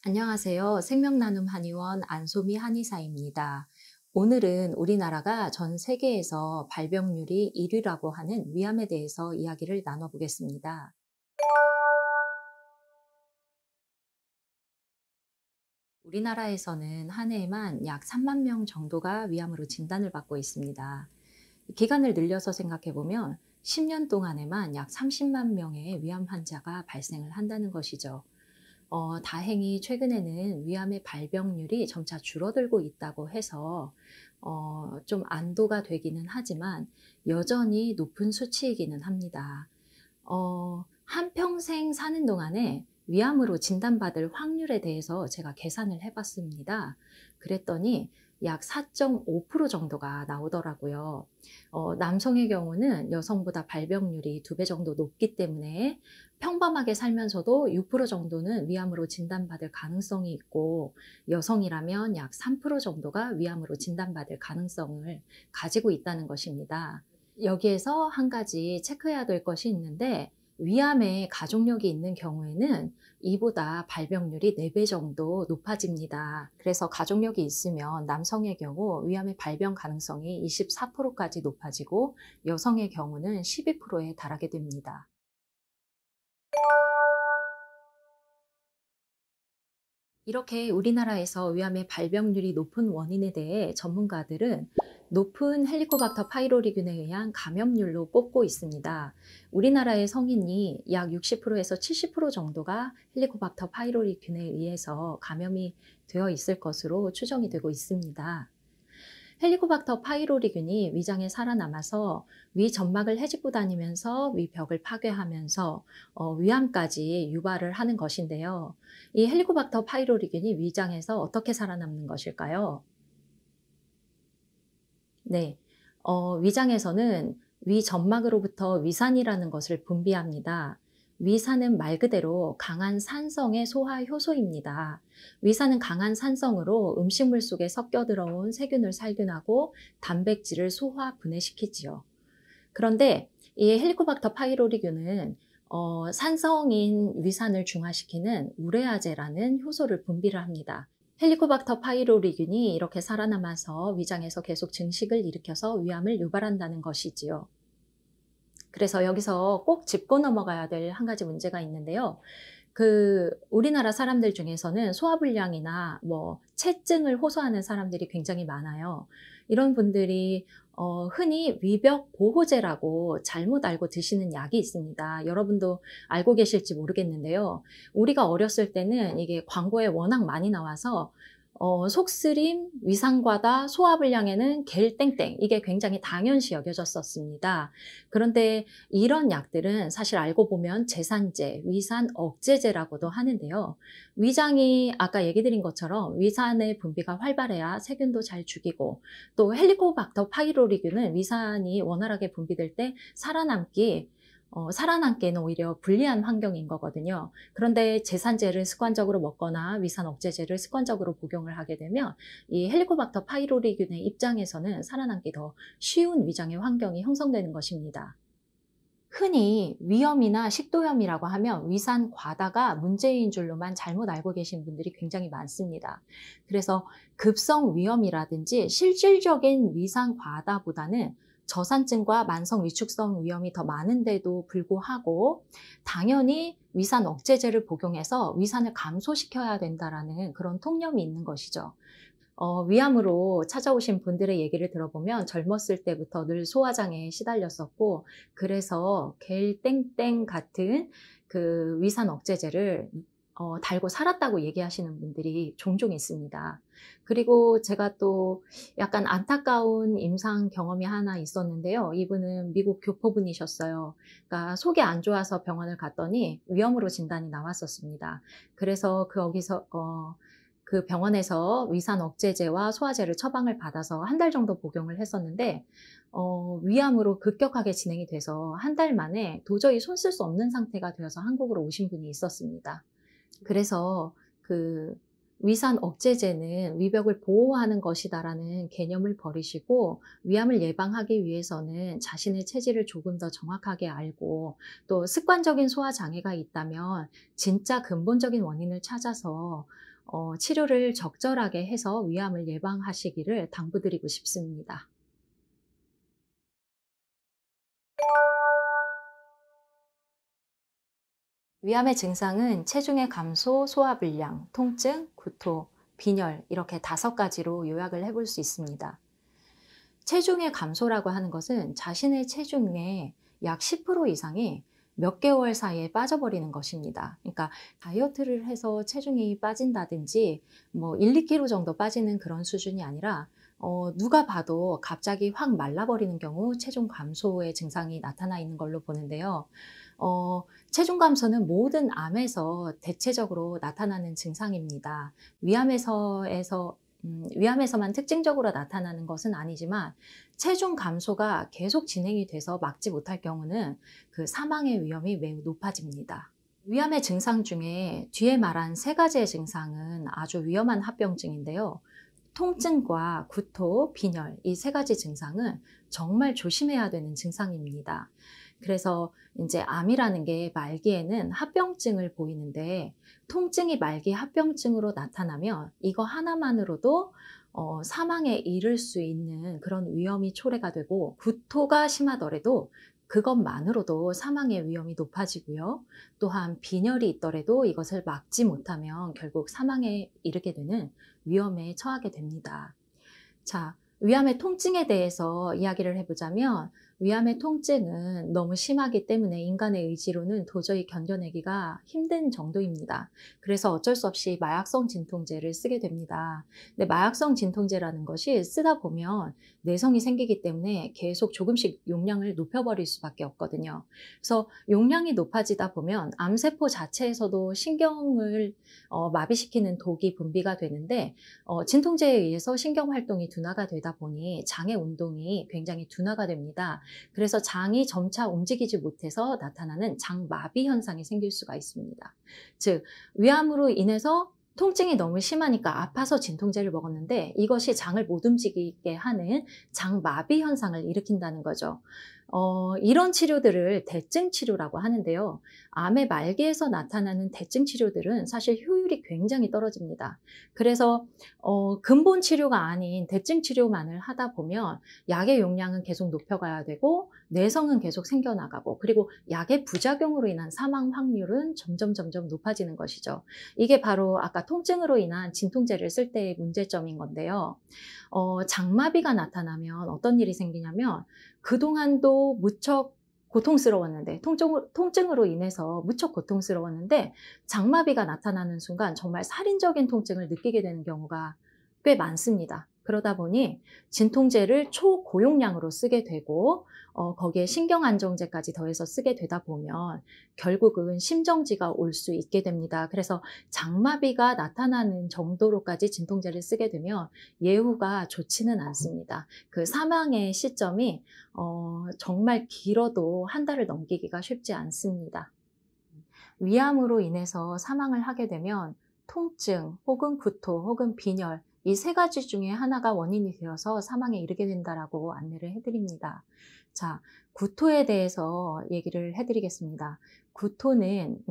안녕하세요. 생명나눔 한의원 안소미 한의사입니다. 오늘은 우리나라가 전 세계에서 발병률이 1위라고 하는 위암에 대해서 이야기를 나눠보겠습니다. 우리나라에서는 한 해에만 약 3만 명 정도가 위암으로 진단을 받고 있습니다. 기간을 늘려서 생각해보면 10년 동안에만 약 30만 명의 위암 환자가 발생을 한다는 것이죠. 다행히 최근에는 위암의 발병률이 점차 줄어들고 있다고 해서 좀 안도가 되기는 하지만 여전히 높은 수치이기는 합니다. 한평생 사는 동안에 위암으로 진단받을 확률에 대해서 제가 계산을 해봤습니다. 그랬더니 약 4.5% 정도가 나오더라고요. 남성의 경우는 여성보다 발병률이 2배 정도 높기 때문에 평범하게 살면서도 6% 정도는 위암으로 진단받을 가능성이 있고, 여성이라면 약 3% 정도가 위암으로 진단받을 가능성을 가지고 있다는 것입니다. 여기에서 한 가지 체크해야 될 것이 있는데, 위암에 가족력이 있는 경우에는 이보다 발병률이 4배 정도 높아집니다. 그래서 가족력이 있으면 남성의 경우 위암의 발병 가능성이 24%까지 높아지고 여성의 경우는 12%에 달하게 됩니다. 이렇게 우리나라에서 위암의 발병률이 높은 원인에 대해 전문가들은 높은 헬리코박터 파이로리균에 의한 감염률로 꼽고 있습니다. 우리나라의 성인이 약 60%에서 70% 정도가 헬리코박터 파이로리균에 의해서 감염이 되어 있을 것으로 추정이 되고 있습니다. 헬리코박터 파이로리균이 위장에 살아남아서 위 점막을 헤집고 다니면서 위벽을 파괴하면서 위암까지 유발을 하는 것인데요. 이 헬리코박터 파이로리균이 위장에서 어떻게 살아남는 것일까요? 네, 위장에서는 위 점막으로부터 위산이라는 것을 분비합니다. 위산은 말 그대로 강한 산성의 소화 효소입니다. 위산은 강한 산성으로 음식물 속에 섞여 들어온 세균을 살균하고 단백질을 소화 분해시키지요. 그런데 이 헬리코박터 파이로리균은 산성인 위산을 중화시키는 우레아제라는 효소를 분비를 합니다. 헬리코박터 파이로리균이 이렇게 살아남아서 위장에서 계속 증식을 일으켜서 위암을 유발한다는 것이지요. 그래서 여기서 꼭 짚고 넘어가야 될 한 가지 문제가 있는데요. 우리나라 사람들 중에서는 소화불량이나 체증을 호소하는 사람들이 굉장히 많아요. 이런 분들이 흔히 위벽 보호제라고 잘못 알고 드시는 약이 있습니다. 여러분도 알고 계실지 모르겠는데요. 우리가 어렸을 때는 이게 광고에 워낙 많이 나와서 속쓰림, 위산과다, 소화불량에는 겔땡땡, 이게 굉장히 당연시 여겨졌었습니다. 그런데 이런 약들은 사실 알고 보면 제산제, 위산 억제제라고도 하는데요. 위장이 아까 얘기 드린 것처럼 위산의 분비가 활발해야 세균도 잘 죽이고, 또 헬리코박터 파이로리균은 위산이 원활하게 분비될 때 살아남기에는 오히려 불리한 환경인 거거든요. 그런데 제산제를 습관적으로 먹거나 위산 억제제를 습관적으로 복용을 하게 되면 이 헬리코박터 파이로리균의 입장에서는 살아남기 더 쉬운 위장의 환경이 형성되는 것입니다. 흔히 위염이나 식도염이라고 하면 위산 과다가 문제인 줄로만 잘못 알고 계신 분들이 굉장히 많습니다. 그래서 급성 위염이라든지 실질적인 위산 과다보다는 저산증과 만성 위축성 위염이 더 많은데도 불구하고 당연히 위산 억제제를 복용해서 위산을 감소시켜야 된다라는 그런 통념이 있는 것이죠. 위암으로 찾아오신 분들의 얘기를 들어보면 젊었을 때부터 늘 소화장애에 시달렸었고, 그래서 겔땡땡 같은 그 위산 억제제를 달고 살았다고 얘기하시는 분들이 종종 있습니다. 그리고 제가 또 약간 안타까운 임상 경험이 하나 있었는데요. 이분은 미국 교포분이셨어요. 그러니까 속이 안 좋아서 병원을 갔더니 위염으로 진단이 나왔었습니다. 그래서 그 병원에서 위산 억제제와 소화제를 처방을 받아서 한 달 정도 복용을 했었는데, 위암으로 급격하게 진행이 돼서 한 달 만에 도저히 손 쓸 수 없는 상태가 되어서 한국으로 오신 분이 있었습니다. 그래서 위산 억제제는 위벽을 보호하는 것이다라는 개념을 버리시고, 위암을 예방하기 위해서는 자신의 체질을 조금 더 정확하게 알고, 또 습관적인 소화 장애가 있다면 진짜 근본적인 원인을 찾아서 치료를 적절하게 해서 위암을 예방하시기를 당부드리고 싶습니다. 위암의 증상은 체중의 감소, 소화불량, 통증, 구토, 빈혈 이렇게 5가지로 요약을 해볼 수 있습니다. 체중의 감소라고 하는 것은 자신의 체중의 약 10% 이상이 몇 개월 사이에 빠져버리는 것입니다. 그러니까 다이어트를 해서 체중이 빠진다든지 뭐 1, 2kg 정도 빠지는 그런 수준이 아니라 누가 봐도 갑자기 확 말라버리는 경우 체중 감소의 증상이 나타나 있는 걸로 보는데요. 체중 감소는 모든 암에서 대체적으로 나타나는 증상입니다. 위암에서만 특징적으로 나타나는 것은 아니지만 체중 감소가 계속 진행이 돼서 막지 못할 경우는 그 사망의 위험이 매우 높아집니다. 위암의 증상 중에 뒤에 말한 3가지의 증상은 아주 위험한 합병증인데요. 통증과 구토, 빈혈 이 3가지 증상은 정말 조심해야 되는 증상입니다. 그래서 이제 암이라는 게 말기에는 합병증을 보이는데 통증이 말기 합병증으로 나타나면 이거 하나만으로도 사망에 이를 수 있는 그런 위험이 초래가 되고 구토가 심하더라도 그것만으로도 사망의 위험이 높아지고요. 또한 빈혈이 있더라도 이것을 막지 못하면 결국 사망에 이르게 되는 위험에 처하게 됩니다. 자, 위암의 통증에 대해서 이야기를 해보자면 위암의 통증은 너무 심하기 때문에 인간의 의지로는 도저히 견뎌내기가 힘든 정도입니다. 그래서 어쩔 수 없이 마약성 진통제를 쓰게 됩니다. 근데 마약성 진통제라는 것이 쓰다 보면 내성이 생기기 때문에 계속 조금씩 용량을 높여버릴 수밖에 없거든요. 그래서 용량이 높아지다 보면 암세포 자체에서도 신경을 마비시키는 독이 분비가 되는데 진통제에 의해서 신경활동이 둔화가 되다 보니 장의 운동이 굉장히 둔화가 됩니다. 그래서 장이 점차 움직이지 못해서 나타나는 장마비 현상이 생길 수가 있습니다. 즉, 위암으로 인해서 통증이 너무 심하니까 아파서 진통제를 먹었는데 이것이 장을 못 움직이게 하는 장마비 현상을 일으킨다는 거죠. 이런 치료들을 대증 치료라고 하는데요. 암의 말기에서 나타나는 대증 치료들은 사실 효율이 굉장히 떨어집니다. 그래서 근본 치료가 아닌 대증 치료만을 하다 보면 약의 용량은 계속 높여가야 되고 내성은 계속 생겨나가고 그리고 약의 부작용으로 인한 사망 확률은 점점 높아지는 것이죠. 이게 바로 아까 통증으로 인한 진통제를 쓸 때의 문제점인 건데요. 장마비가 나타나면 어떤 일이 생기냐면 그동안도 무척 고통스러웠는데 통증으로 인해서 무척 고통스러웠는데 장마비가 나타나는 순간 정말 살인적인 통증을 느끼게 되는 경우가 꽤 많습니다. 그러다 보니 진통제를 초고용량으로 쓰게 되고 거기에 신경안정제까지 더해서 쓰게 되다 보면 결국은 심정지가 올 수 있게 됩니다. 그래서 장마비가 나타나는 정도로까지 진통제를 쓰게 되면 예후가 좋지는 않습니다. 그 사망의 시점이 정말 길어도 1달을 넘기기가 쉽지 않습니다. 위암으로 인해서 사망을 하게 되면 통증 혹은 구토 혹은 빈혈 이 3가지 중에 하나가 원인이 되어서 사망에 이르게 된다라고 안내를 해드립니다. 자, 구토에 대해서 얘기를 해드리겠습니다. 구토는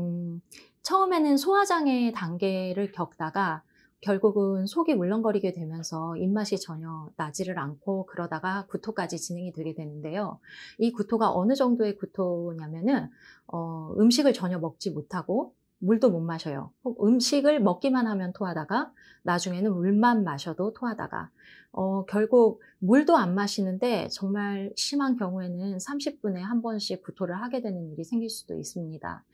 처음에는 소화장애 단계를 겪다가 결국은 속이 울렁거리게 되면서 입맛이 전혀 나지를 않고 그러다가 구토까지 진행이 되게 되는데요. 이 구토가 어느 정도의 구토냐면은 음식을 전혀 먹지 못하고 물도 못 마셔요. 음식을 먹기만 하면 토하다가 나중에는 물만 마셔도 토하다가 결국 물도 안 마시는데 정말 심한 경우에는 30분에 한 번씩 구토를 하게 되는 일이 생길 수도 있습니다.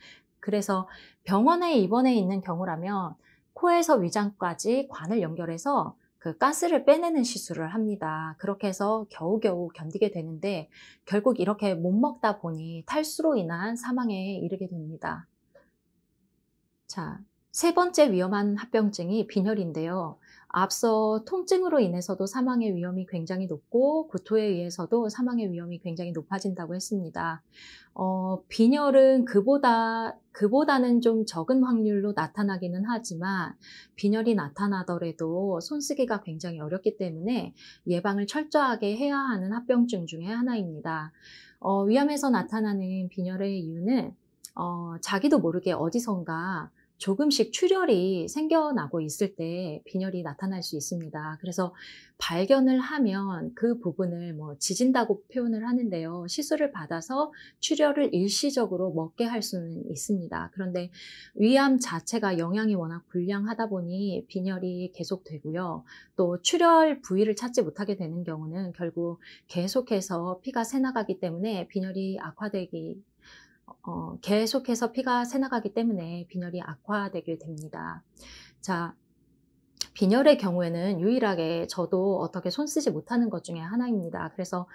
그래서 병원에 입원해 있는 경우라면 코에서 위장까지 관을 연결해서 그 가스를 빼내는 시술을 합니다. 그렇게 해서 겨우겨우 견디게 되는데 결국 이렇게 못 먹다 보니 탈수로 인한 사망에 이르게 됩니다. 자, 3번째 위험한 합병증이 빈혈인데요. 앞서 통증으로 인해서도 사망의 위험이 굉장히 높고 구토에 의해서도 사망의 위험이 굉장히 높아진다고 했습니다. 빈혈은 그보다는 좀 적은 확률로 나타나기는 하지만 빈혈이 나타나더라도 손쓰기가 굉장히 어렵기 때문에 예방을 철저하게 해야 하는 합병증 중에 하나입니다. 위암에서 나타나는 빈혈의 이유는 자기도 모르게 어디선가 조금씩 출혈이 생겨나고 있을 때 빈혈이 나타날 수 있습니다. 그래서 발견을 하면 그 부분을 뭐 지진다고 표현을 하는데요. 시술을 받아서 출혈을 일시적으로 먹게 할 수는 있습니다. 그런데 위암 자체가 영양이 워낙 불량하다 보니 빈혈이 계속되고요. 또 출혈 부위를 찾지 못하게 되는 경우는 결국 계속해서 피가 새나가기 때문에 계속해서 피가 새나가기 때문에 빈혈이 악화되게 됩니다. 자, 빈혈의 경우에는 유일하게 저도 어떻게 손 쓰지 못하는 것 중에 하나입니다. 그래서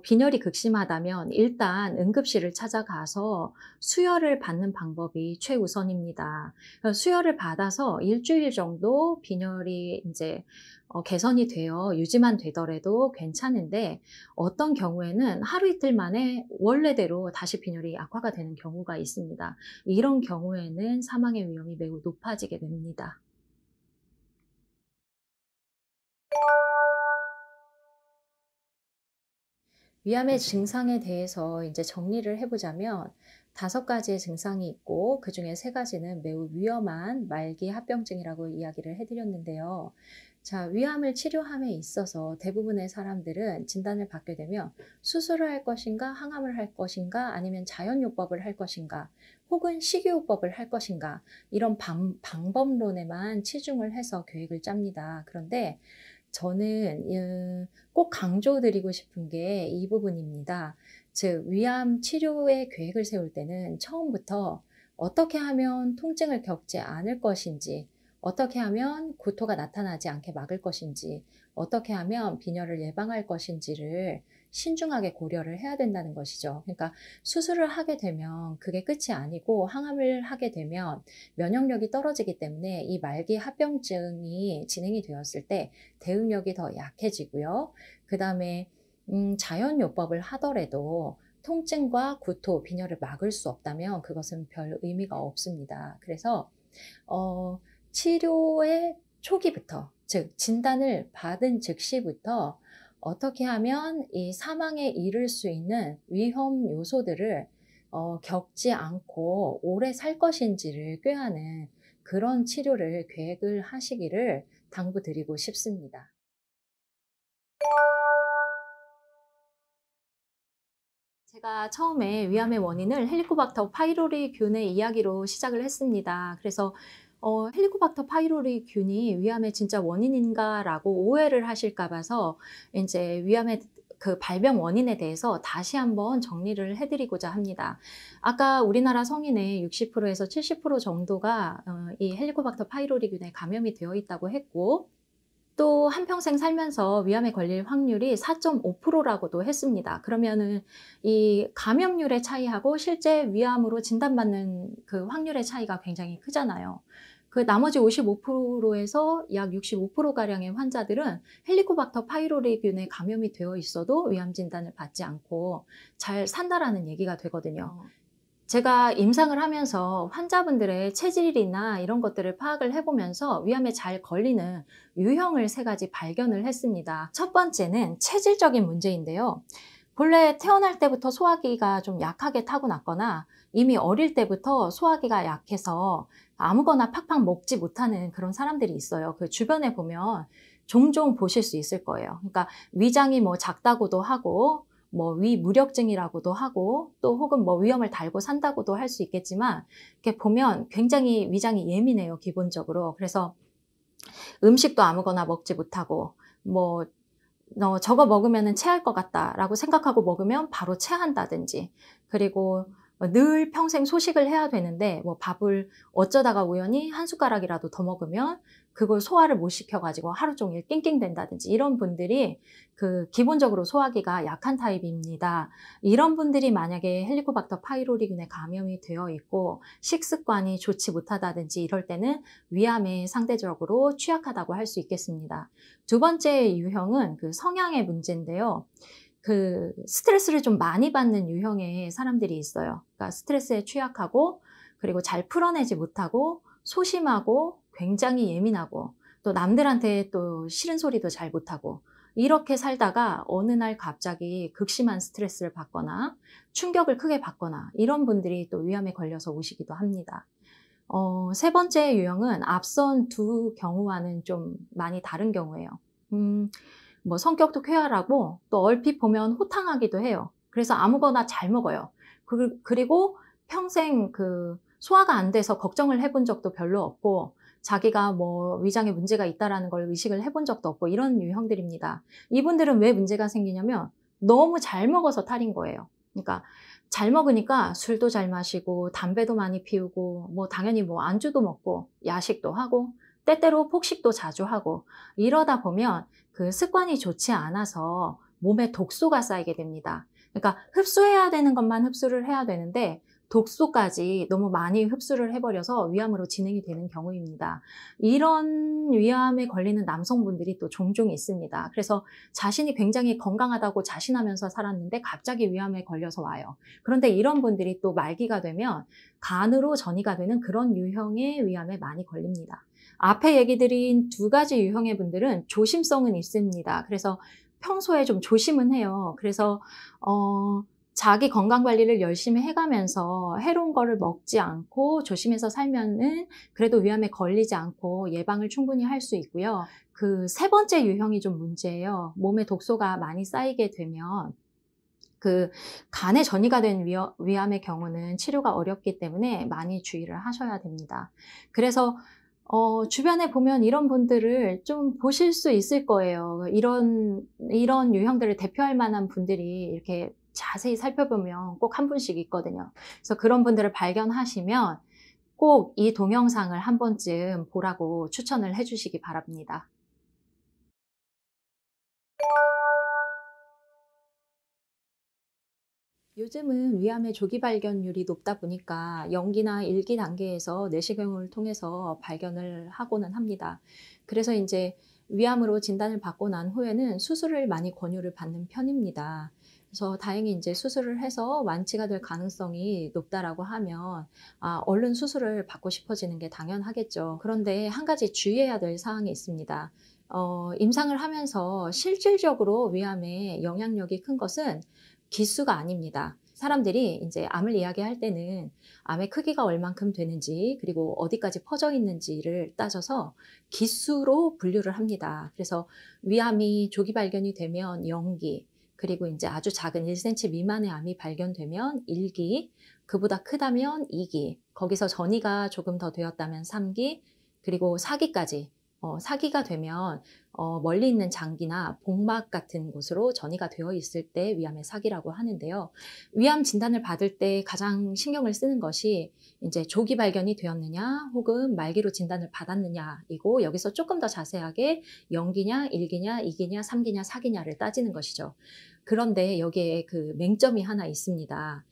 빈혈이 극심하다면 일단 응급실을 찾아가서 수혈을 받는 방법이 최우선입니다. 수혈을 받아서 일주일 정도 빈혈이 이제 개선이 되어 유지만 되더라도 괜찮은데, 어떤 경우에는 하루 이틀 만에 원래대로 다시 빈혈이 악화가 되는 경우가 있습니다. 이런 경우에는 사망의 위험이 매우 높아지게 됩니다. 위암의 증상에 대해서 이제 정리를 해보자면 5가지의 증상이 있고, 그중에 3가지는 매우 위험한 말기 합병증이라고 이야기를 해드렸는데요. 자, 위암을 치료함에 있어서 대부분의 사람들은 진단을 받게 되면 수술을 할 것인가, 항암을 할 것인가, 아니면 자연요법을 할 것인가, 혹은 식이요법을 할 것인가, 이런 방법론에만 치중을 해서 계획을 짭니다. 그런데 저는 꼭 강조드리고 싶은 게 이 부분입니다. 즉, 위암 치료의 계획을 세울 때는 처음부터 어떻게 하면 통증을 겪지 않을 것인지, 어떻게 하면 구토가 나타나지 않게 막을 것인지, 어떻게 하면 빈혈을 예방할 것인지를 신중하게 고려를 해야 된다는 것이죠. 그러니까 수술을 하게 되면 그게 끝이 아니고, 항암을 하게 되면 면역력이 떨어지기 때문에 이 말기 합병증이 진행이 되었을 때 대응력이 더 약해지고요. 그 다음에 자연요법을 하더라도 통증과 구토, 빈혈을 막을 수 없다면 그것은 별 의미가 없습니다. 그래서 치료의 초기부터, 즉 진단을 받은 즉시부터 어떻게 하면 이 사망에 이를 수 있는 위험 요소들을 겪지 않고 오래 살 것인지를 꾀하는 그런 치료를 계획을 하시기를 당부드리고 싶습니다. 제가 처음에 위암의 원인을 헬리코박터 파이로리균의 이야기로 시작을 했습니다. 그래서 헬리코박터 파이로리균이 위암의 진짜 원인인가라고 오해를 하실까 봐서 이제 위암의 그 발병 원인에 대해서 다시 한번 정리를 해드리고자 합니다. 아까 우리나라 성인의 60%에서 70% 정도가 이 헬리코박터 파이로리균에 감염이 되어 있다고 했고, 또 한평생 살면서 위암에 걸릴 확률이 4.5%라고도 했습니다. 그러면은 이 감염률의 차이하고 실제 위암으로 진단받는 그 확률의 차이가 굉장히 크잖아요. 그 나머지 55%에서 약 65%가량의 환자들은 헬리코박터 파이로리균에 감염이 되어 있어도 위암 진단을 받지 않고 잘 산다라는 얘기가 되거든요. 제가 임상을 하면서 환자분들의 체질이나 이런 것들을 파악을 해보면서 위암에 잘 걸리는 유형을 3가지 발견을 했습니다. 첫 번째는 체질적인 문제인데요. 본래 태어날 때부터 소화기가 좀 약하게 타고났거나 이미 어릴 때부터 소화기가 약해서 아무거나 팍팍 먹지 못하는 그런 사람들이 있어요. 그 주변에 보면 종종 보실 수 있을 거예요. 그러니까 위장이 뭐 작다고도 하고, 뭐 위무력증이라고도 하고, 또 혹은 뭐 위염을 달고 산다고도 할 수 있겠지만, 이렇게 보면 굉장히 위장이 예민해요, 기본적으로. 그래서 음식도 아무거나 먹지 못하고, 뭐 저거 먹으면 체할 것 같다라고 생각하고 먹으면 바로 체한다든지, 그리고 늘 평생 소식을 해야 되는데 뭐 밥을 어쩌다가 우연히 한 숟가락이라도 더 먹으면 그걸 소화를 못 시켜가지고 하루 종일 낑낑댄다든지, 이런 분들이 그 기본적으로 소화기가 약한 타입입니다. 이런 분들이 만약에 헬리코박터 파이로리균에 감염이 되어 있고 식습관이 좋지 못하다든지 이럴 때는 위암에 상대적으로 취약하다고 할 수 있겠습니다. 두 번째 유형은 그 성향의 문제인데요. 그 스트레스를 좀 많이 받는 유형의 사람들이 있어요. 그러니까 스트레스에 취약하고, 그리고 잘 풀어내지 못하고, 소심하고, 굉장히 예민하고, 또 남들한테 또 싫은 소리도 잘 못하고, 이렇게 살다가 어느 날 갑자기 극심한 스트레스를 받거나 충격을 크게 받거나, 이런 분들이 또 위암에 걸려서 오시기도 합니다. 세 번째 유형은 앞선 두 경우와는 좀 많이 다른 경우예요. 뭐 성격도 쾌활하고 또 얼핏 보면 호탕하기도 해요. 그래서 아무거나 잘 먹어요. 그리고 평생 소화가 안 돼서 걱정을 해본 적도 별로 없고 자기가 뭐 위장에 문제가 있다라는 걸 의식을 해본 적도 없고 이런 유형들입니다. 이분들은 왜 문제가 생기냐면 너무 잘 먹어서 탈인 거예요. 그러니까 잘 먹으니까 술도 잘 마시고 담배도 많이 피우고 뭐 당연히 뭐 안주도 먹고 야식도 하고 때때로 폭식도 자주 하고 이러다 보면 그 습관이 좋지 않아서 몸에 독소가 쌓이게 됩니다. 그러니까 흡수해야 되는 것만 흡수를 해야 되는데 독소까지 너무 많이 흡수를 해버려서 위암으로 진행이 되는 경우입니다. 이런 위암에 걸리는 남성분들이 또 종종 있습니다. 그래서 자신이 굉장히 건강하다고 자신하면서 살았는데 갑자기 위암에 걸려서 와요. 그런데 이런 분들이 또 말기가 되면 간으로 전이가 되는 그런 유형의 위암에 많이 걸립니다. 앞에 얘기 드린 두 가지 유형의 분들은 조심성은 있습니다. 그래서 평소에 좀 조심은 해요. 그래서 자기 건강 관리를 열심히 해가면서 해로운 거를 먹지 않고 조심해서 살면은 그래도 위암에 걸리지 않고 예방을 충분히 할 수 있고요. 그 세 번째 유형이 좀 문제예요. 몸에 독소가 많이 쌓이게 되면 간에 전이가 된 위암의 경우는 치료가 어렵기 때문에 많이 주의를 하셔야 됩니다. 그래서 주변에 보면 이런 분들을 좀 보실 수 있을 거예요. 이런 유형들을 대표할 만한 분들이 이렇게 자세히 살펴보면 꼭 한 분씩 있거든요. 그래서 그런 분들을 발견하시면 꼭 이 동영상을 한 번쯤 보라고 추천을 해주시기 바랍니다. 요즘은 위암의 조기 발견율이 높다 보니까 연기나 일기 단계에서 내시경을 통해서 발견을 하고는 합니다. 그래서 이제 위암으로 진단을 받고 난 후에는 수술을 많이 권유를 받는 편입니다. 그래서 다행히 이제 수술을 해서 완치가 될 가능성이 높다라고 하면 얼른 수술을 받고 싶어지는 게 당연하겠죠. 그런데 한 가지 주의해야 될 사항이 있습니다. 임상을 하면서 실질적으로 위암에 영향력이 큰 것은 기수가 아닙니다. 사람들이 이제 암을 이야기할 때는 암의 크기가 얼만큼 되는지 그리고 어디까지 퍼져 있는지를 따져서 기수로 분류를 합니다. 그래서 위암이 조기 발견이 되면 0기, 그리고 이제 아주 작은 1cm 미만의 암이 발견되면 1기, 그보다 크다면 2기, 거기서 전이가 조금 더 되었다면 3기, 그리고 4기까지 4기가 되면 멀리 있는 장기나 복막 같은 곳으로 전이가 되어 있을 때 위암의 4기라고 하는데요. 위암 진단을 받을 때 가장 신경을 쓰는 것이 이제 조기 발견이 되었느냐 혹은 말기로 진단을 받았느냐이고 여기서 조금 더 자세하게 0기냐, 1기냐, 2기냐, 3기냐, 4기냐를 따지는 것이죠. 그런데 여기에 그 맹점이 하나 있습니다.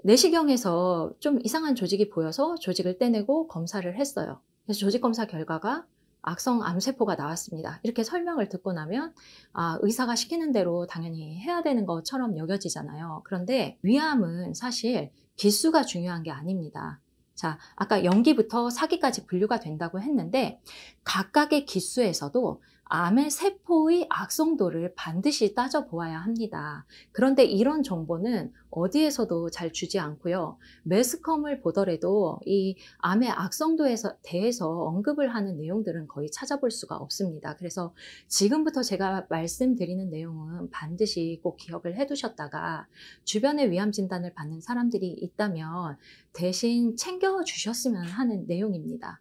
내시경에서 좀 이상한 조직이 보여서 조직을 떼내고 검사를 했어요. 그래서 조직검사 결과가 악성 암세포가 나왔습니다. 이렇게 설명을 듣고 나면 의사가 시키는 대로 당연히 해야 되는 것처럼 여겨지잖아요. 그런데 위암은 사실 기수가 중요한 게 아닙니다. 자, 아까 0기부터 4기까지 분류가 된다고 했는데 각각의 기수에서도 암의 세포의 악성도를 반드시 따져보아야 합니다. 그런데 이런 정보는 어디에서도 잘 주지 않고요. 매스컴을 보더라도 이 암의 악성도에 대해서 언급을 하는 내용들은 거의 찾아볼 수가 없습니다. 그래서 지금부터 제가 말씀드리는 내용은 반드시 꼭 기억을 해두셨다가 주변에 위암 진단을 받는 사람들이 있다면 대신 챙겨주셨으면 하는 내용입니다.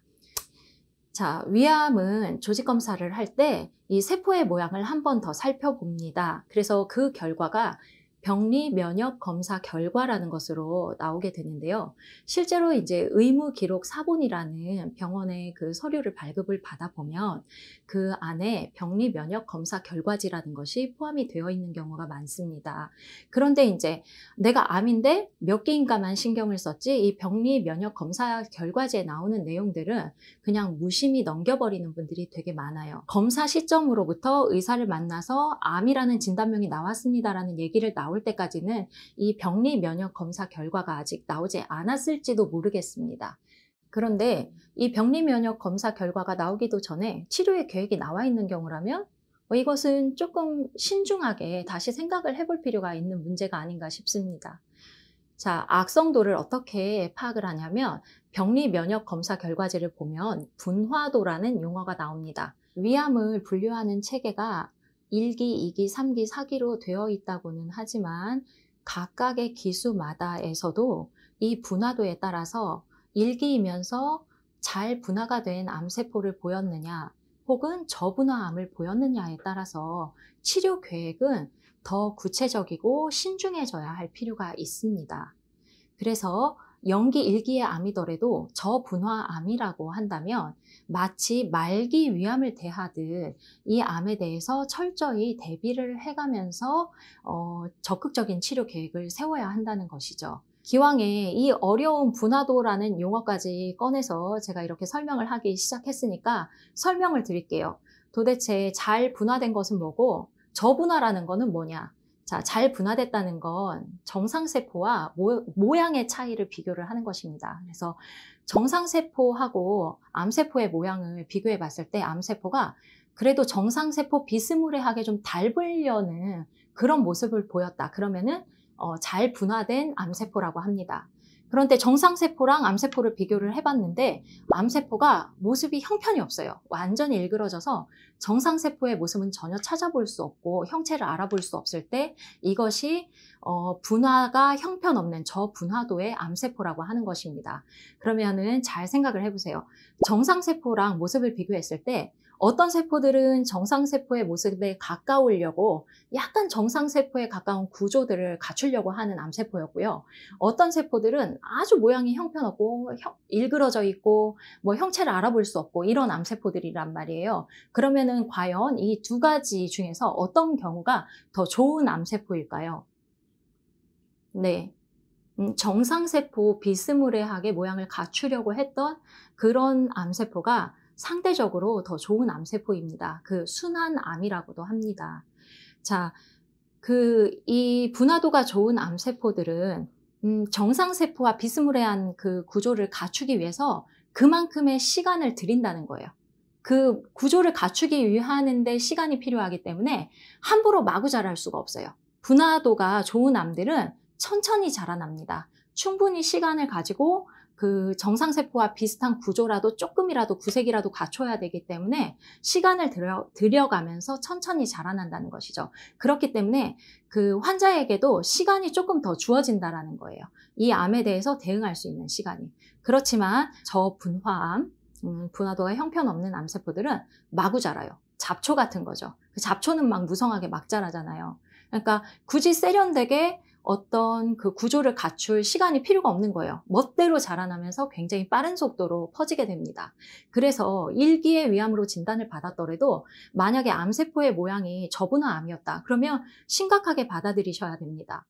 자, 위암은 조직검사를 할 때 이 세포의 모양을 한 번 더 살펴봅니다. 그래서 그 결과가 병리 면역 검사 결과라는 것으로 나오게 되는데요. 실제로 이제 의무 기록 사본이라는 병원의 그 서류를 발급을 받아보면 그 안에 병리 면역 검사 결과지라는 것이 포함이 되어 있는 경우가 많습니다. 그런데 이제 내가 암인데 몇 개인가만 신경을 썼지 이 병리 면역 검사 결과지에 나오는 내용들은 그냥 무심히 넘겨버리는 분들이 되게 많아요. 검사 시점으로부터 의사를 만나서 암이라는 진단명이 나왔습니다라는 얘기를 나올 때까지는 이 병리 면역 검사 결과가 아직 나오지 않았을지도 모르겠습니다. 그런데 이 병리 면역 검사 결과가 나오기도 전에 치료의 계획이 나와 있는 경우라면 이것은 조금 신중하게 다시 생각을 해볼 필요가 있는 문제가 아닌가 싶습니다. 자, 악성도를 어떻게 파악을 하냐면 병리 면역 검사 결과지를 보면 분화도라는 용어가 나옵니다. 위암을 분류하는 체계가 1기, 2기, 3기, 4기로 되어 있다고는 하지만 각각의 기수마다에서도 이 분화도에 따라서 1기이면서 잘 분화가 된 암세포를 보였느냐 혹은 저분화암을 보였느냐에 따라서 치료 계획은 더 구체적이고 신중해져야 할 필요가 있습니다. 그래서 영기 1기의 암이더라도 저분화암이라고 한다면 마치 말기 위암을 대하듯 이 암에 대해서 철저히 대비를 해가면서 적극적인 치료 계획을 세워야 한다는 것이죠. 기왕에 이 어려운 분화도라는 용어까지 꺼내서 제가 이렇게 설명을 하기 시작했으니까 설명을 드릴게요. 도대체 잘 분화된 것은 뭐고 저분화라는 거는 뭐냐? 자, 잘 분화됐다는 건 정상세포와 모양의 차이를 비교를 하는 것입니다. 그래서 정상세포하고 암세포의 모양을 비교해 봤을 때 암세포가 그래도 정상세포 비스무리하게 좀 닮으려는 그런 모습을 보였다. 그러면은 잘 분화된 암세포라고 합니다. 그런데 정상세포랑 암세포를 비교를 해봤는데 암세포가 모습이 형편이 없어요. 완전히 일그러져서 정상세포의 모습은 전혀 찾아볼 수 없고 형체를 알아볼 수 없을 때 이것이 분화가 형편없는 저분화도의 암세포라고 하는 것입니다. 그러면은 잘 생각을 해보세요. 정상세포랑 모습을 비교했을 때 어떤 세포들은 정상세포의 모습에 가까우려고 약간 정상세포에 가까운 구조들을 갖추려고 하는 암세포였고요. 어떤 세포들은 아주 모양이 형편없고 일그러져 있고 뭐 형체를 알아볼 수 없고 이런 암세포들이란 말이에요. 그러면은 과연 이 두 가지 중에서 어떤 경우가 더 좋은 암세포일까요? 네. 정상세포 비스무리하게 모양을 갖추려고 했던 그런 암세포가 상대적으로 더 좋은 암세포입니다. 그 순환암이라고도 합니다. 자, 이 분화도가 좋은 암세포들은 정상세포와 비스무리한 그 구조를 갖추기 위해서 그만큼의 시간을 들인다는 거예요. 그 구조를 갖추기 위하는데 시간이 필요하기 때문에 함부로 마구 자랄 수가 없어요. 분화도가 좋은 암들은 천천히 자라납니다. 충분히 시간을 가지고 그 정상세포와 비슷한 구조라도 조금이라도 구색이라도 갖춰야 되기 때문에 시간을 들여가면서 천천히 자라난다는 것이죠. 그렇기 때문에 그 환자에게도 시간이 조금 더 주어진다는 거예요. 이 암에 대해서 대응할 수 있는 시간이. 그렇지만 저분화암, 분화도가 형편없는 암세포들은 마구 자라요. 잡초 같은 거죠. 그 잡초는 막 무성하게 막 자라잖아요. 그러니까 굳이 세련되게 어떤 그 구조를 갖출 시간이 필요가 없는 거예요. 멋대로 자라나면서 굉장히 빠른 속도로 퍼지게 됩니다. 그래서 1기의 위암으로 진단을 받았더라도 만약에 암세포의 모양이 저분화암이었다. 그러면 심각하게 받아들이셔야 됩니다.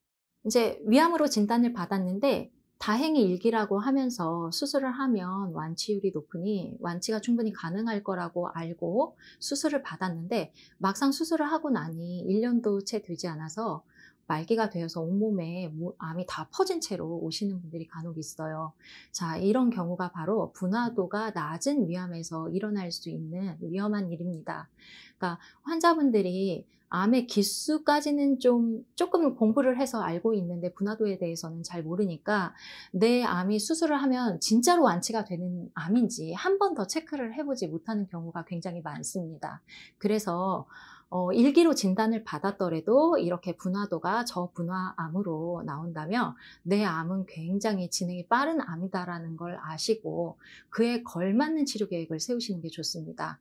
이제 위암으로 진단을 받았는데 다행히 1기라고 하면서 수술을 하면 완치율이 높으니 완치가 충분히 가능할 거라고 알고 수술을 받았는데 막상 수술을 하고 나니 1년도 채 되지 않아서 말기가 되어서 온몸에 암이 다 퍼진 채로 오시는 분들이 간혹 있어요. 자, 이런 경우가 바로 분화도가 낮은 위암에서 일어날 수 있는 위험한 일입니다. 그러니까 환자분들이 암의 기수까지는 조금 공부를 해서 알고 있는데 분화도에 대해서는 잘 모르니까 내 암이 수술을 하면 진짜로 완치가 되는 암인지 한 번 더 체크를 해보지 못하는 경우가 굉장히 많습니다. 그래서 1기로 진단을 받았더라도 이렇게 분화도가 저분화암으로 나온다면 내 암은 굉장히 진행이 빠른 암이다라는 걸 아시고 그에 걸맞는 치료 계획을 세우시는 게 좋습니다.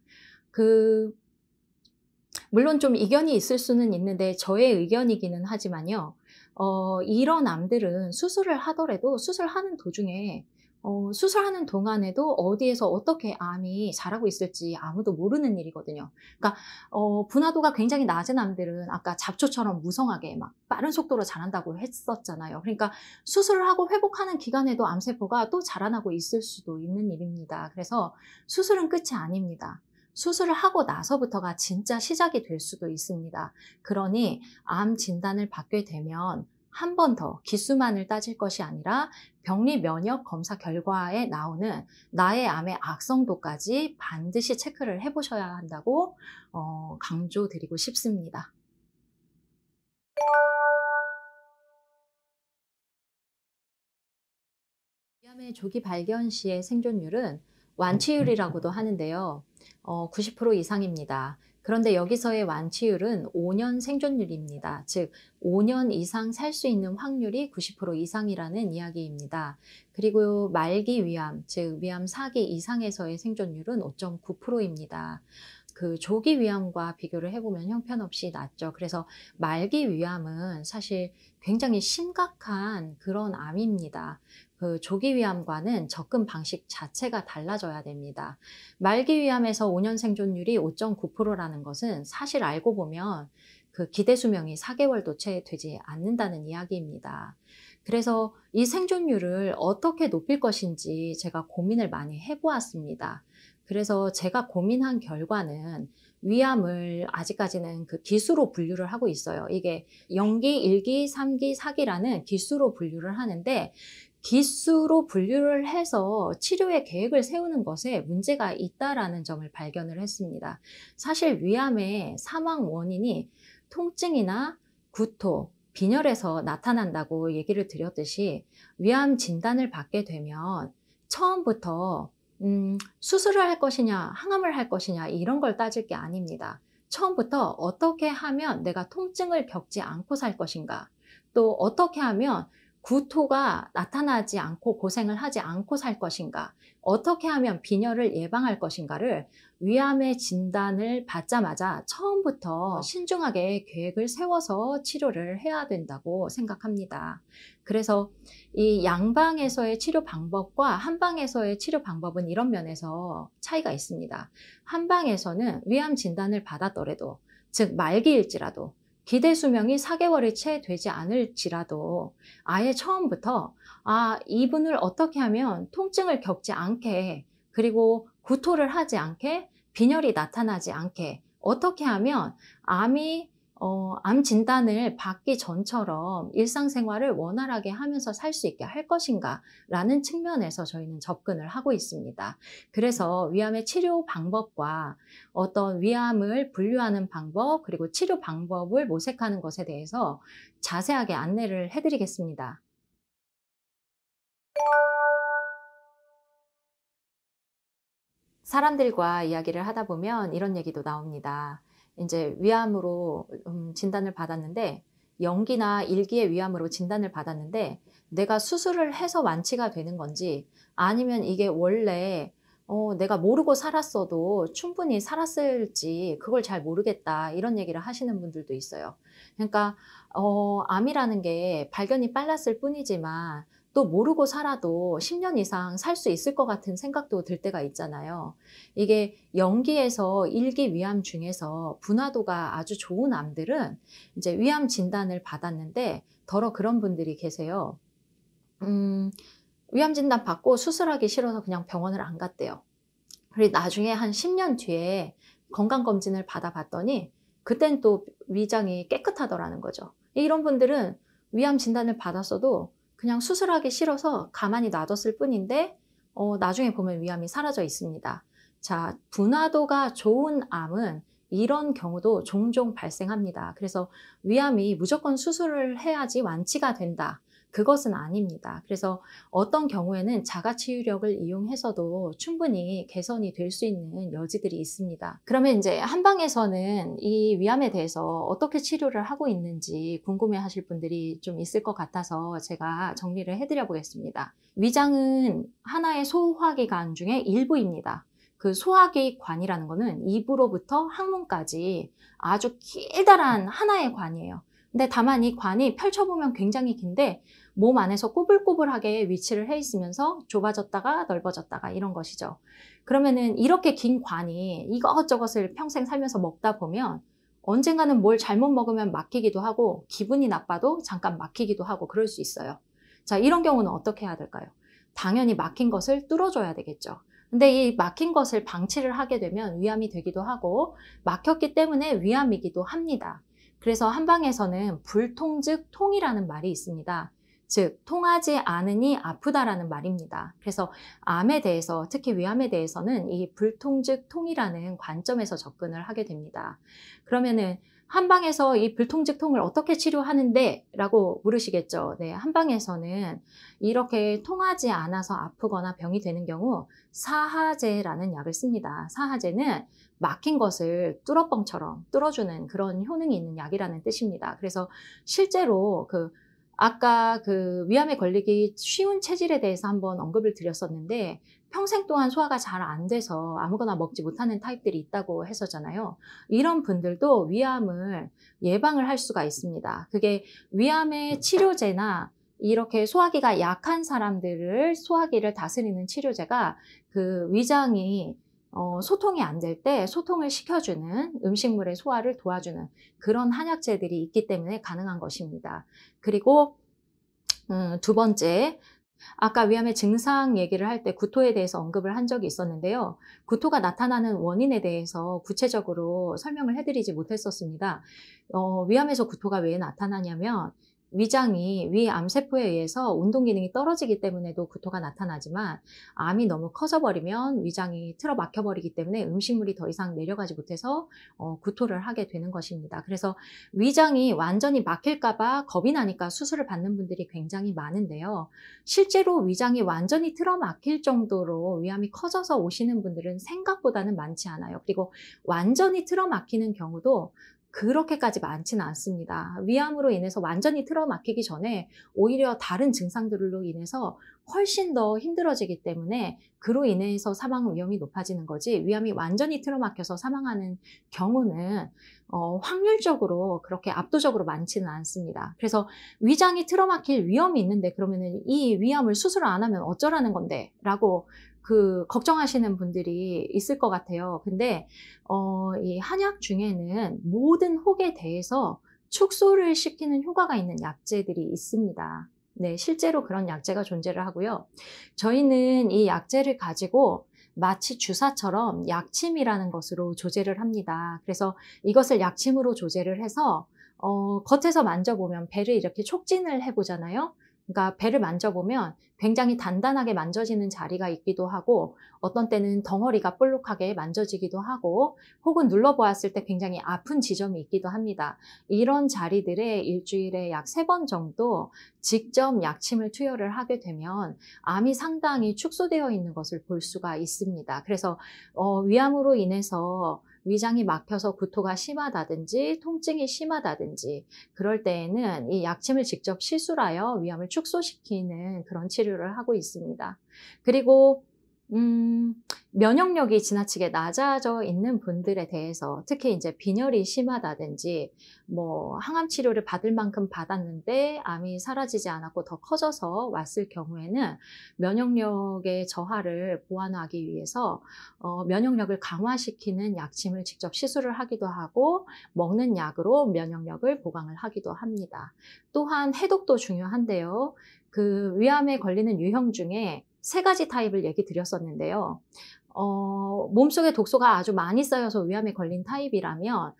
물론 좀 이견이 있을 수는 있는데 저의 의견이기는 하지만요. 이런 암들은 수술을 하더라도 수술하는 도중에 수술하는 동안에도 어디에서 어떻게 암이 자라고 있을지 아무도 모르는 일이거든요. 그러니까 분화도가 굉장히 낮은 암들은 아까 잡초처럼 무성하게 막 빠른 속도로 자란다고 했었잖아요. 그러니까 수술을 하고 회복하는 기간에도 암세포가 또 자라나고 있을 수도 있는 일입니다. 그래서 수술은 끝이 아닙니다. 수술을 하고 나서부터가 진짜 시작이 될 수도 있습니다. 그러니 암 진단을 받게 되면 한 번 더 기수만을 따질 것이 아니라 병리 면역 검사 결과에 나오는 나의 암의 악성도까지 반드시 체크를 해보셔야 한다고 강조드리고 싶습니다. 위암의 조기 발견 시의 생존율은 완치율이라고도 하는데요. 90% 이상입니다. 그런데 여기서의 완치율은 5년 생존율입니다. 즉, 5년 이상 살 수 있는 확률이 90% 이상이라는 이야기입니다. 그리고 말기 위암, 즉 위암 4기 이상에서의 생존율은 5.9%입니다. 그 조기 위암과 비교를 해보면 형편없이 낮죠. 그래서 말기 위암은 사실 굉장히 심각한 그런 암입니다. 그 조기 위암과는 접근 방식 자체가 달라져야 됩니다. 말기 위암에서 5년 생존율이 5.9%라는 것은 사실 알고 보면 그 기대 수명이 4개월도 채 되지 않는다는 이야기입니다. 그래서 이 생존율을 어떻게 높일 것인지 제가 고민을 많이 해보았습니다. 그래서 제가 고민한 결과는 위암을 아직까지는 그 기수로 분류를 하고 있어요. 이게 0기, 1기, 3기, 4기라는 기수로 분류를 하는데 기수로 분류를 해서 치료의 계획을 세우는 것에 문제가 있다라는 점을 발견을 했습니다. 사실 위암의 사망 원인이 통증이나 구토, 빈혈에서 나타난다고 얘기를 드렸듯이 위암 진단을 받게 되면 처음부터 수술을 할 것이냐, 항암을 할 것이냐 이런 걸 따질 게 아닙니다. 처음부터 어떻게 하면 내가 통증을 겪지 않고 살 것인가, 또 어떻게 하면 구토가 나타나지 않고 고생을 하지 않고 살 것인가, 어떻게 하면 빈혈을 예방할 것인가를 위암의 진단을 받자마자 처음부터 신중하게 계획을 세워서 치료를 해야 된다고 생각합니다. 그래서 이 양방에서의 치료 방법과 한방에서의 치료 방법은 이런 면에서 차이가 있습니다. 한방에서는 위암 진단을 받았더라도, 즉 말기일지라도 기대 수명이 4개월이 채 되지 않을지라도 아예 처음부터 이분을 어떻게 하면 통증을 겪지 않게, 그리고 구토를 하지 않게, 빈혈이 나타나지 않게, 어떻게 하면 암 진단을 받기 전처럼 일상생활을 원활하게 하면서 살 수 있게 할 것인가 라는 측면에서 저희는 접근을 하고 있습니다. 그래서 위암의 치료 방법과 어떤 위암을 분류하는 방법, 그리고 치료 방법을 모색하는 것에 대해서 자세하게 안내를 해드리겠습니다. 사람들과 이야기를 하다 보면 이런 얘기도 나옵니다. 이제 위암으로 진단을 받았는데, 0기나 1기의 위암으로 진단을 받았는데 내가 수술을 해서 완치가 되는 건지, 아니면 이게 원래 내가 모르고 살았어도 충분히 살았을지 그걸 잘 모르겠다, 이런 얘기를 하시는 분들도 있어요. 그러니까 암이라는 게 발견이 빨랐을 뿐이지만 또 모르고 살아도 10년 이상 살 수 있을 것 같은 생각도 들 때가 있잖아요. 이게 0기에서 1기 위암 중에서 분화도가 아주 좋은 암들은 이제 위암 진단을 받았는데 더러 그런 분들이 계세요. 위암 진단 받고 수술하기 싫어서 그냥 병원을 안 갔대요. 그리고 나중에 한 10년 뒤에 건강검진을 받아봤더니 그땐 또 위장이 깨끗하더라는 거죠. 이런 분들은 위암 진단을 받았어도 그냥 수술하기 싫어서 가만히 놔뒀을 뿐인데 나중에 보면 위암이 사라져 있습니다. 자, 분화도가 좋은 암은 이런 경우도 종종 발생합니다. 그래서 위암이 무조건 수술을 해야지 완치가 된다, 그것은 아닙니다. 그래서 어떤 경우에는 자가치유력을 이용해서도 충분히 개선이 될 수 있는 여지들이 있습니다. 그러면 이제 한방에서는 이 위암에 대해서 어떻게 치료를 하고 있는지 궁금해 하실 분들이 좀 있을 것 같아서 제가 정리를 해드려 보겠습니다. 위장은 하나의 소화기관 중에 일부입니다. 그 소화기관이라는 거는 입으로부터 항문까지 아주 길다란 하나의 관이에요. 근데 다만 이 관이 펼쳐보면 굉장히 긴데 몸 안에서 꼬불꼬불하게 위치를 해 있으면서 좁아졌다가 넓어졌다가 이런 것이죠. 그러면은 이렇게 긴 관이 이것저것을 평생 살면서 먹다 보면 언젠가는 뭘 잘못 먹으면 막히기도 하고, 기분이 나빠도 잠깐 막히기도 하고 그럴 수 있어요. 자, 이런 경우는 어떻게 해야 될까요? 당연히 막힌 것을 뚫어줘야 되겠죠. 근데 이 막힌 것을 방치를 하게 되면 위암이 되기도 하고, 막혔기 때문에 위암이기도 합니다. 그래서 한방에서는 불통 즉 통이라는 말이 있습니다. 즉, 통하지 않으니 아프다라는 말입니다. 그래서 암에 대해서, 특히 위암에 대해서는 이 불통 즉 통이라는 관점에서 접근을 하게 됩니다. 그러면은 한방에서 이 불통증통을 어떻게 치료하는데? 라고 물으시겠죠. 네, 한방에서는 이렇게 통하지 않아서 아프거나 병이 되는 경우 사하제라는 약을 씁니다. 사하제는 막힌 것을 뚫어뻥처럼 뚫어주는 그런 효능이 있는 약이라는 뜻입니다. 그래서 실제로 아까 위암에 걸리기 쉬운 체질에 대해서 한번 언급을 드렸었는데, 평생 동안 소화가 잘 안 돼서 아무거나 먹지 못하는 타입들이 있다고 했었잖아요. 이런 분들도 위암을 예방을 할 수가 있습니다. 그게 위암의 치료제나 이렇게 소화기가 약한 사람들을 소화기를 다스리는 치료제가 위장이 소통이 안 될 때 소통을 시켜주는, 음식물의 소화를 도와주는 그런 한약재들이 있기 때문에 가능한 것입니다. 그리고 두 번째, 아까 위암의 증상 얘기를 할 때 구토에 대해서 언급을 한 적이 있었는데요. 구토가 나타나는 원인에 대해서 구체적으로 설명을 해드리지 못했었습니다. 위암에서 구토가 왜 나타나냐면, 위장이 위 암세포에 의해서 운동 기능이 떨어지기 때문에도 구토가 나타나지만, 암이 너무 커져버리면 위장이 틀어막혀버리기 때문에 음식물이 더 이상 내려가지 못해서 구토를 하게 되는 것입니다. 그래서 위장이 완전히 막힐까봐 겁이 나니까 수술을 받는 분들이 굉장히 많은데요. 실제로 위장이 완전히 틀어막힐 정도로 위암이 커져서 오시는 분들은 생각보다는 많지 않아요. 그리고 완전히 틀어막히는 경우도 그렇게까지 많지는 않습니다. 위암으로 인해서 완전히 틀어막히기 전에 오히려 다른 증상들로 인해서 훨씬 더 힘들어지기 때문에 그로 인해서 사망 위험이 높아지는 거지, 위암이 완전히 틀어막혀서 사망하는 경우는 확률적으로 그렇게 압도적으로 많지는 않습니다. 그래서 위장이 틀어막힐 위험이 있는데 그러면은 이 위암을 수술을 안 하면 어쩌라는 건데? 라고 걱정하시는 분들이 있을 것 같아요. 근데 이 한약 중에는 모든 혹에 대해서 축소를 시키는 효과가 있는 약재들이 있습니다. 네, 실제로 그런 약재가 존재를 하고요. 저희는 이 약재를 가지고 마치 주사처럼 약침이라는 것으로 조제를 합니다. 그래서 이것을 약침으로 조제를 해서 겉에서 만져보면 배를 이렇게 촉진을 해보잖아요. 그러니까 배를 만져보면 굉장히 단단하게 만져지는 자리가 있기도 하고, 어떤 때는 덩어리가 볼록하게 만져지기도 하고, 혹은 눌러보았을 때 굉장히 아픈 지점이 있기도 합니다. 이런 자리들에 일주일에 약 3번 정도 직접 약침을 투여를 하게 되면 암이 상당히 축소되어 있는 것을 볼 수가 있습니다. 그래서 위암으로 인해서 위장이 막혀서 구토가 심하다든지 통증이 심하다든지 그럴 때에는 이 약침을 직접 시술하여 위암을 축소시키는 그런 치료를 하고 있습니다. 그리고 면역력이 지나치게 낮아져 있는 분들에 대해서, 특히 이제 빈혈이 심하다든지 항암 치료를 받을 만큼 받았는데 암이 사라지지 않았고 더 커져서 왔을 경우에는 면역력의 저하를 보완하기 위해서 면역력을 강화시키는 약침을 직접 시술을 하기도 하고, 먹는 약으로 면역력을 보강을 하기도 합니다. 또한 해독도 중요한데요. 위암에 걸리는 유형 중에 3가지 타입을 얘기 드렸었는데요. 몸속에 독소가 아주 많이 쌓여서 위암에 걸린 타입이라면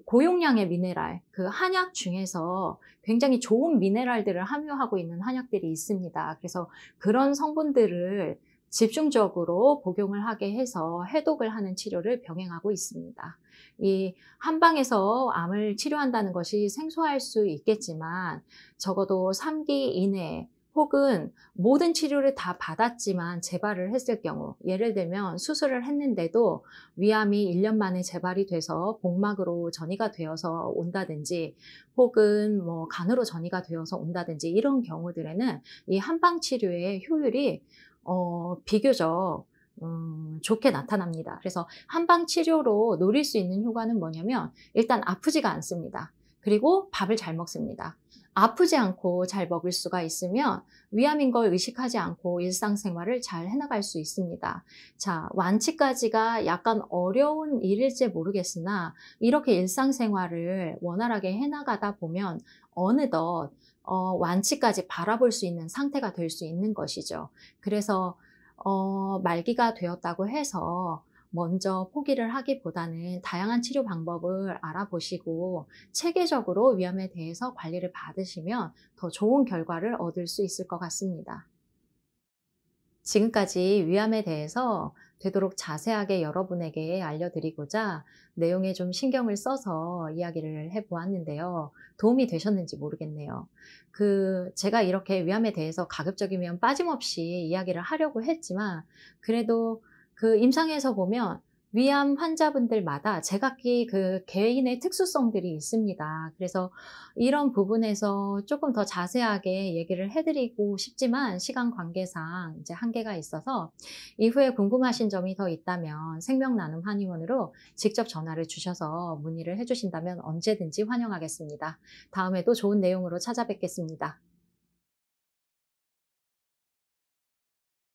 고용량의 미네랄, 한약 중에서 굉장히 좋은 미네랄들을 함유하고 있는 한약들이 있습니다. 그래서 그런 성분들을 집중적으로 복용을 하게 해서 해독을 하는 치료를 병행하고 있습니다. 이 한방에서 암을 치료한다는 것이 생소할 수 있겠지만, 적어도 3기 이내에, 혹은 모든 치료를 다 받았지만 재발을 했을 경우, 예를 들면 수술을 했는데도 위암이 1년 만에 재발이 돼서 복막으로 전이가 되어서 온다든지, 혹은 간으로 전이가 되어서 온다든지, 이런 경우들에는 이 한방 치료의 효율이 비교적 좋게 나타납니다. 그래서 한방 치료로 노릴 수 있는 효과는 뭐냐면, 일단 아프지가 않습니다. 그리고 밥을 잘 먹습니다. 아프지 않고 잘 먹을 수가 있으면 위암인 걸 의식하지 않고 일상생활을 잘 해나갈 수 있습니다. 자, 완치까지가 약간 어려운 일일지 모르겠으나 이렇게 일상생활을 원활하게 해나가다 보면 어느덧 완치까지 바라볼 수 있는 상태가 될 수 있는 것이죠. 그래서 말기가 되었다고 해서 먼저 포기를 하기보다는 다양한 치료 방법을 알아보시고 체계적으로 위암에 대해서 관리를 받으시면 더 좋은 결과를 얻을 수 있을 것 같습니다. 지금까지 위암에 대해서 되도록 자세하게 여러분에게 알려드리고자 내용에 좀 신경을 써서 이야기를 해보았는데요. 도움이 되셨는지 모르겠네요. 제가 이렇게 위암에 대해서 가급적이면 빠짐없이 이야기를 하려고 했지만, 그래도 임상에서 보면 위암 환자분들마다 제각기 개인의 특수성들이 있습니다. 그래서 이런 부분에서 조금 더 자세하게 얘기를 해드리고 싶지만 시간 관계상 이제 한계가 있어서, 이후에 궁금하신 점이 더 있다면 생명나눔 한의원으로 직접 전화를 주셔서 문의를 해주신다면 언제든지 환영하겠습니다. 다음에도 좋은 내용으로 찾아뵙겠습니다.